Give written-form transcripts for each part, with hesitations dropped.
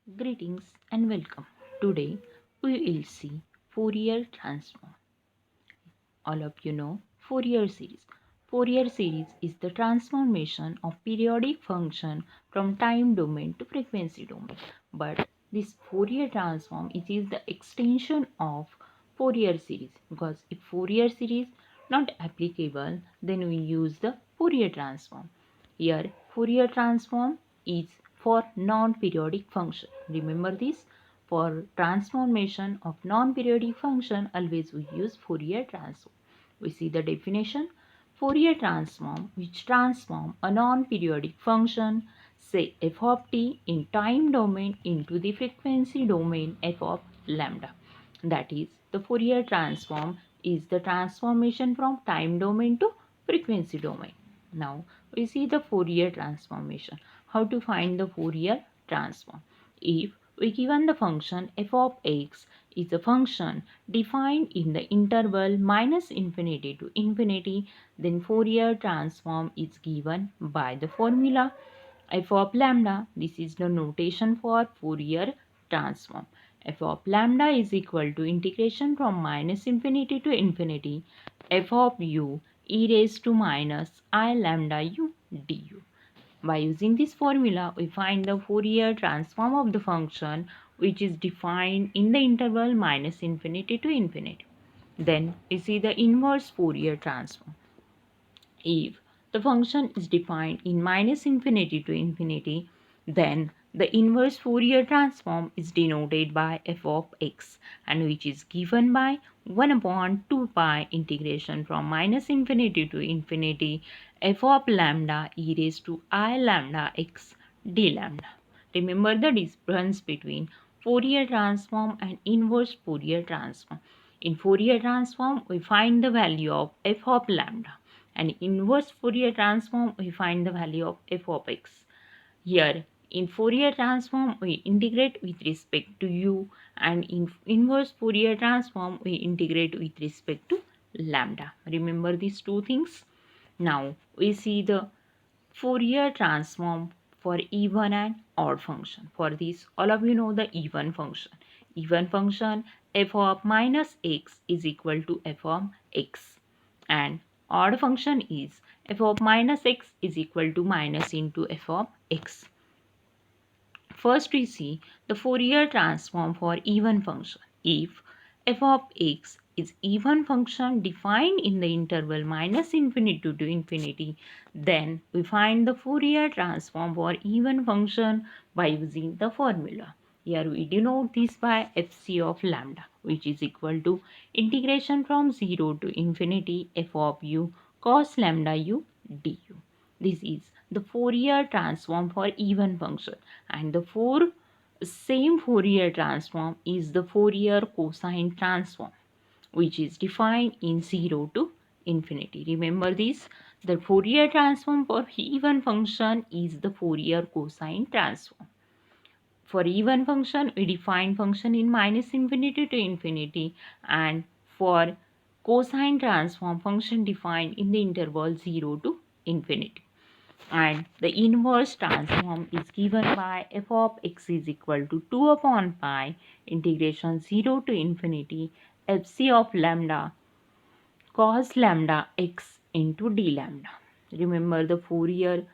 Greetings and welcome. Today we will see Fourier transform. All of you know Fourier series. Fourier series is the transformation of periodic function from time domain to frequency domain. But this Fourier transform it is the extension of Fourier series, because if Fourier series not applicable, then we use the Fourier transform. Here Fourier transform is for non-periodic function. Remember this, for transformation of non-periodic function always we use Fourier transform. We see the definition. Fourier transform which transform a non-periodic function, say f of t, in time domain into the frequency domain f of lambda. That is, the Fourier transform is the transformation from time domain to frequency domain. Now we see the Fourier transformation. How to find the Fourier transform? If we given the function f of x is a function defined in the interval minus infinity to infinity, then Fourier transform is given by the formula f of lambda. This is the notation for Fourier transform. F of lambda is equal to integration from minus infinity to infinity f of u e raised to minus I lambda u du. By using this formula, we find the Fourier transform of the function which is defined in the interval minus infinity to infinity. Then we see the inverse Fourier transform. If the function is defined in minus infinity to infinity, then the inverse Fourier transform is denoted by f of x, and which is given by 1 upon 2 pi integration from minus infinity to infinity f of lambda e raised to I lambda x d lambda. Remember the difference between Fourier transform and inverse Fourier transform. In Fourier transform, we find the value of f of lambda, and inverse Fourier transform we find the value of f of x. Here in Fourier transform we integrate with respect to u, and in inverse Fourier transform we integrate with respect to lambda. Remember these two things. Now we see the Fourier transform for even and odd function. For this, all of you know the even function. Even function f of minus x is equal to f of x, and odd function is f of minus x is equal to minus into f of x. First we see the Fourier transform for even function. If f of x is even function defined in the interval minus infinity to infinity, then we find the Fourier transform for even function by using the formula. Here we denote this by fc of lambda, which is equal to integration from 0 to infinity f of u cos lambda u du. This is the Fourier transform for even function, and the same Fourier transform is the Fourier cosine transform, which is defined in 0 to infinity. Remember this, the Fourier transform for even function is the Fourier cosine transform. For even function, we define function in minus infinity to infinity, and for cosine transform, function defined in the interval 0 to infinity. And the inverse transform is given by f of x is equal to 2 upon pi integration 0 to infinity fc of lambda cos lambda x into d lambda. Remember the Fourier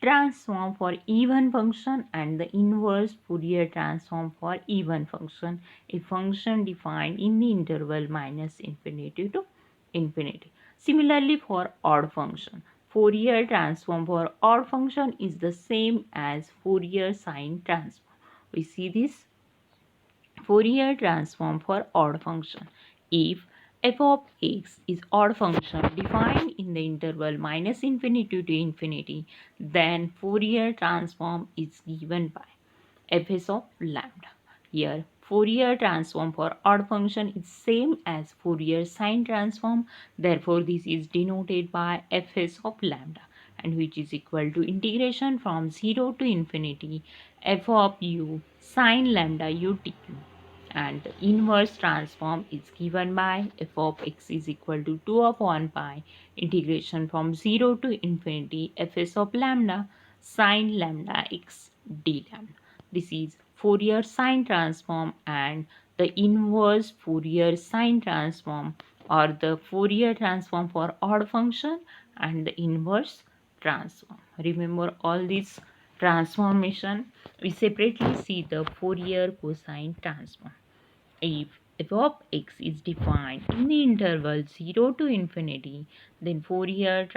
transform for even function and the inverse Fourier transform for even function, a function defined in the interval minus infinity to infinity. Similarly for odd function, Fourier transform for odd function is the same as Fourier sine transform. We see this Fourier transform for odd function. If f of x is odd function defined in the interval minus infinity to infinity, then Fourier transform is given by fs of lambda. Here Fourier transform for odd function is same as Fourier sine transform. Therefore, this is denoted by fs of lambda, and which is equal to integration from 0 to infinity f of u sine lambda u du. And the inverse transform is given by f of x is equal to 2 upon pi integration from 0 to infinity fs of lambda sine lambda x d lambda. This is Fourier sine transform and the inverse Fourier sine transform, or the Fourier transform for odd function and the inverse transform. Remember all these transformation. We separately see the Fourier cosine transform. If f of x is defined in the interval 0 to infinity, then Fourier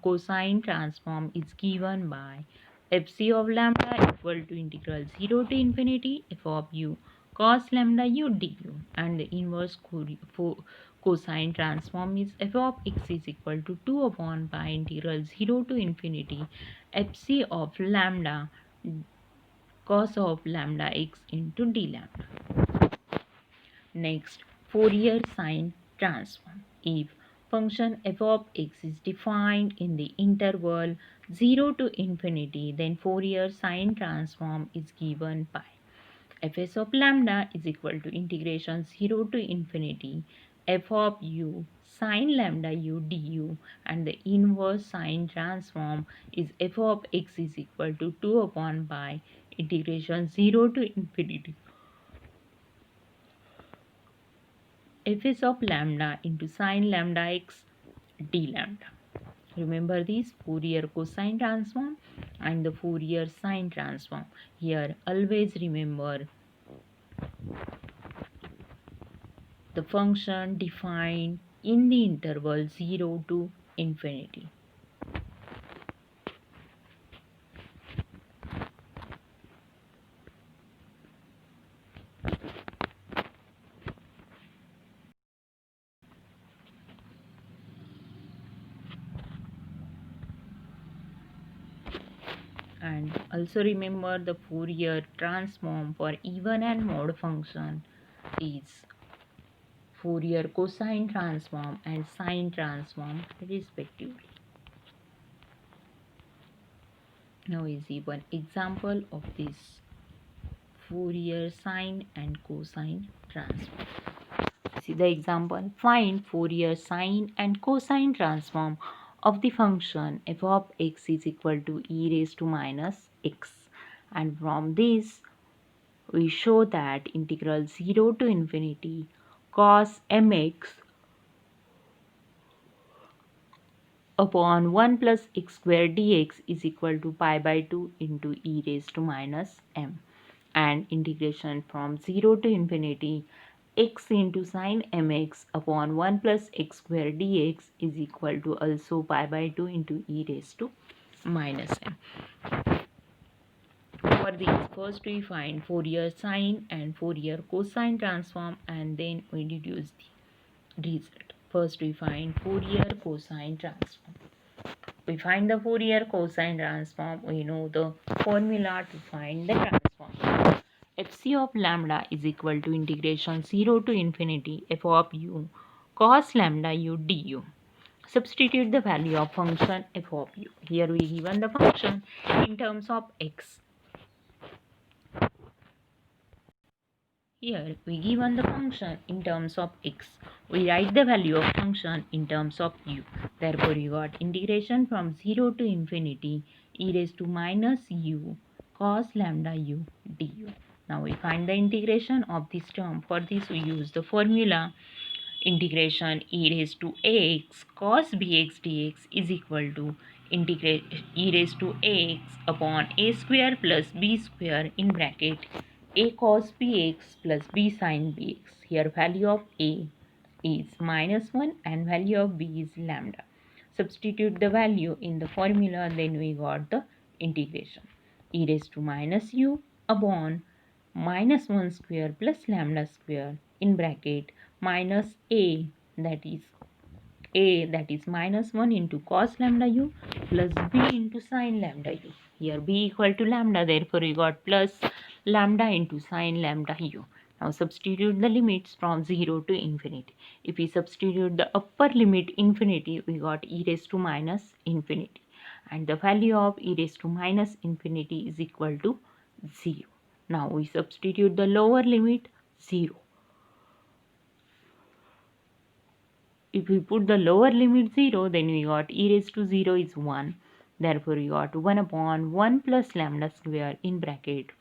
cosine transform is given by fc of lambda equal to integral 0 to infinity f of u cos lambda u du, and the inverse cosine transform is f of x is equal to 2 upon pi integral 0 to infinity fc of lambda cos of lambda x into d lambda. Next, Fourier sine transform. If function f of x is defined in the interval 0 to infinity, then Fourier sine transform is given by fs of lambda is equal to integration 0 to infinity f of u sine lambda u du, and the inverse sine transform is f of x is equal to 2 upon pi integration 0 to infinity fs of lambda into sine lambda x d lambda. Remember this Fourier cosine transform and the Fourier sine transform. Here always remember the function defined in the interval 0 to infinity. And also remember the Fourier transform for even and odd function is Fourier cosine transform and sine transform respectively. Now we see one example of this Fourier sine and cosine transform. See the example. Find Fourier sine and cosine transform of the function f of x is equal to e raised to minus x. And from this, we show that integral 0 to infinity cos mx upon 1 plus x square dx is equal to pi by 2 into e raised to minus m, and integration from 0 to infinity x into sine mx upon 1 plus x square dx is equal to also pi by 2 into e raised to minus m. For this, first we find Fourier sine and Fourier cosine transform, and then we deduce the result. First we find Fourier cosine transform. We find the Fourier cosine transform. We know the formula to find the transform. Fc of lambda is equal to integration 0 to infinity f of u cos lambda u du. Substitute the value of function f of u. Here we given the function in terms of x. Here we given the function in terms of x. We write the value of function in terms of u. Therefore, you got integration from 0 to infinity e raised to minus u cos lambda u du. Now we find the integration of this term. For this we use the formula integration e raised to ax cos bx dx is equal to integrate e raised to ax upon a square plus b square in bracket a cos bx plus b sin bx. Here value of a is minus 1 and value of b is lambda. Substitute the value in the formula, then we got the integration e raised to minus u upon minus 1 square plus lambda square in bracket minus a that is minus 1 into cos lambda u plus b into sin lambda u. Here b equal to lambda, therefore we got plus lambda into sin lambda u. Now substitute the limits from 0 to infinity. If we substitute the upper limit infinity, we got e raised to minus infinity, and the value of e raised to minus infinity is equal to 0. Now we substitute the lower limit 0. If we put the lower limit 0, then we got e raised to 0 is 1. Therefore, we got 1 upon 1 plus lambda square in bracket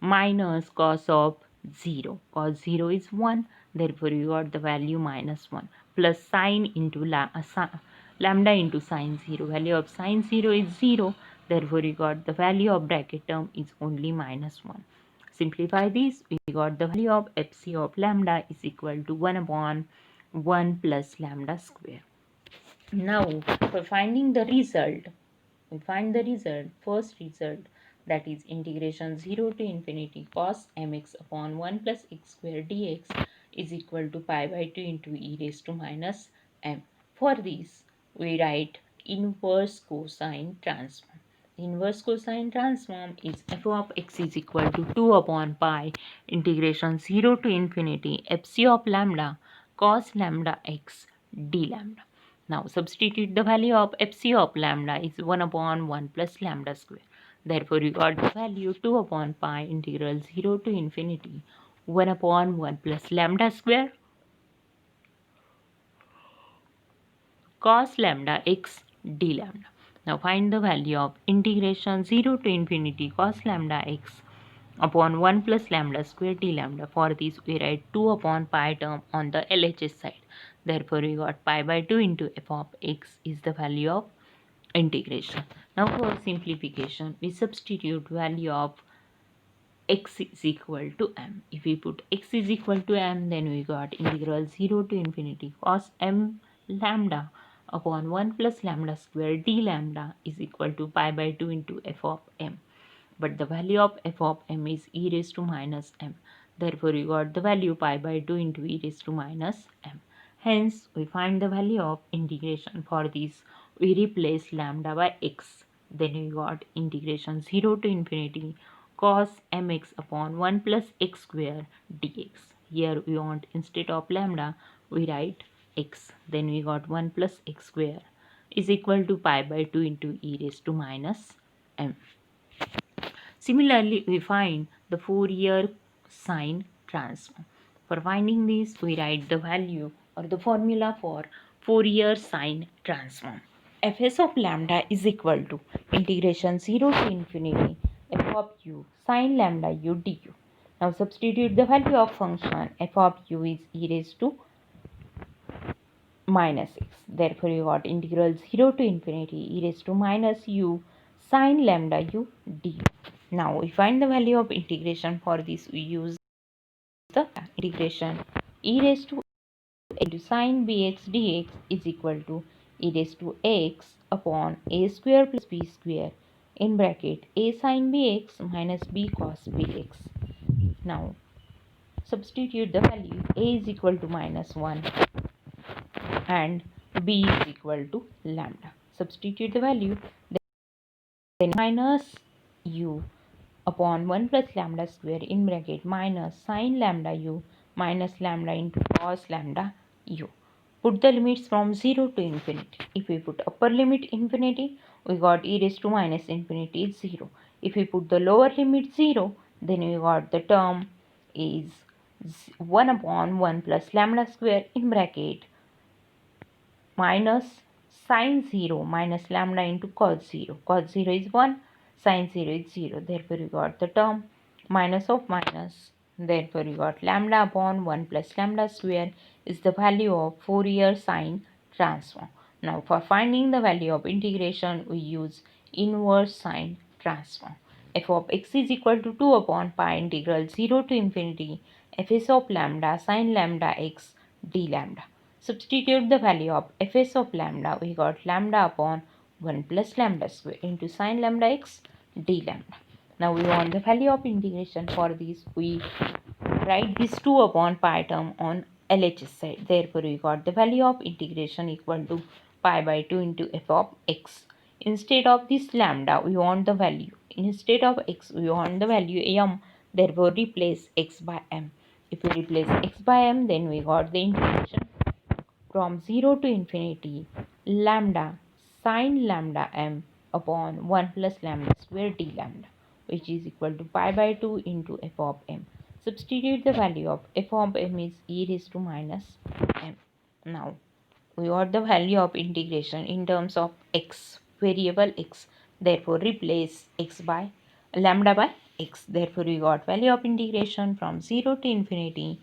minus cos of 0. Cos 0 is 1, therefore you got the value minus 1, plus sine into lambda into sine 0. Value of sine 0 is 0, therefore you got the value of bracket term is only minus 1. Simplify this, we got the value of fc of lambda is equal to 1 upon 1 plus lambda square. Now, for finding the result, we find the result, first result, that is integration 0 to infinity cos mx upon 1 plus x square dx is equal to pi by 2 into e raised to minus m. For this, we write inverse cosine transform. Inverse cosine transform is f of x is equal to 2 upon pi integration 0 to infinity fc of lambda cos lambda x d lambda. Now substitute the value of fc of lambda is 1 upon 1 plus lambda square. Therefore you got the value 2 upon pi integral 0 to infinity 1 upon 1 plus lambda square cos lambda x d lambda. Now find the value of integration 0 to infinity cos lambda x upon 1 plus lambda square d lambda. For this we write 2 upon pi term on the LHS side. Therefore we got pi by 2 into f of x is the value of integration. Now for simplification, we substitute value of x is equal to m. If we put x is equal to m, then we got integral 0 to infinity cos m lambda upon 1 plus lambda square d lambda is equal to pi by 2 into f of m. But the value of f of m is e raised to minus m. Therefore, we got the value pi by 2 into e raised to minus m. Hence, we find the value of integration. For this, we replace lambda by x. Then we got integration 0 to infinity cos mx upon 1 plus x square dx. Here we want instead of lambda, we write x. Then we got 1 plus x square is equal to pi by 2 into e raised to minus m. Similarly, we find the Fourier sine transform. For finding this, we write the value or the formula for Fourier sine transform. Fs of lambda is equal to integration 0 to infinity f of u sine lambda u du. Now substitute the value of function f of u is e raised to minus x. Therefore, you got integral 0 to infinity e raised to minus u sine lambda u du. Now, we find the value of integration. For this, we use the integration e raised to into sine bx dx is equal to e raised to x upon a square plus b square in bracket a sine bx minus b cos bx. Now, substitute the value a is equal to minus 1 and b is equal to lambda. Substitute the value, then minus u upon 1 plus lambda square in bracket minus sine lambda u minus lambda into cos lambda u. Put the limits from 0 to infinity. If we put upper limit infinity, we got e raised to minus infinity is 0. If we put the lower limit 0, then we got the term is 1 upon 1 plus lambda square in bracket minus sine 0 minus lambda into cos 0. Cos 0 is 1, sine 0 is 0. Therefore, we got the term minus of minus. Therefore, we got lambda upon 1 plus lambda square is the value of Fourier sine transform. Now, for finding the value of integration, we use inverse sine transform. F of x is equal to 2 upon pi integral 0 to infinity fs of lambda sine lambda x d lambda. Substitute the value of fs of lambda. We got lambda upon 1 plus lambda square into sine lambda x d lambda. Now we want the value of integration. For this, we write this 2 upon pi term on LHS side. Therefore, we got the value of integration equal to pi by 2 into f of x. Instead of this lambda, we want the value. Instead of x, we want the value m. Therefore, replace x by m. If we replace x by m, then we got the integration from 0 to infinity lambda sine lambda m upon 1 plus lambda square d lambda, which is equal to pi by 2 into f of m. Substitute the value of f of m is e raised to minus m. Now, we got the value of integration in terms of x, variable x. Therefore, replace x by lambda by x. Therefore, we got value of integration from 0 to infinity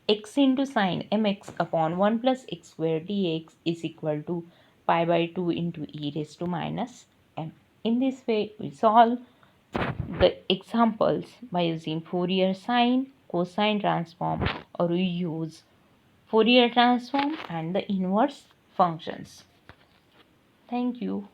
x into sine mx upon 1 plus x square dx is equal to pi by 2 into e raised to minus m. In this way, we solve the examples by using Fourier sine, cosine transform, or we use Fourier transform and the inverse functions. Thank you.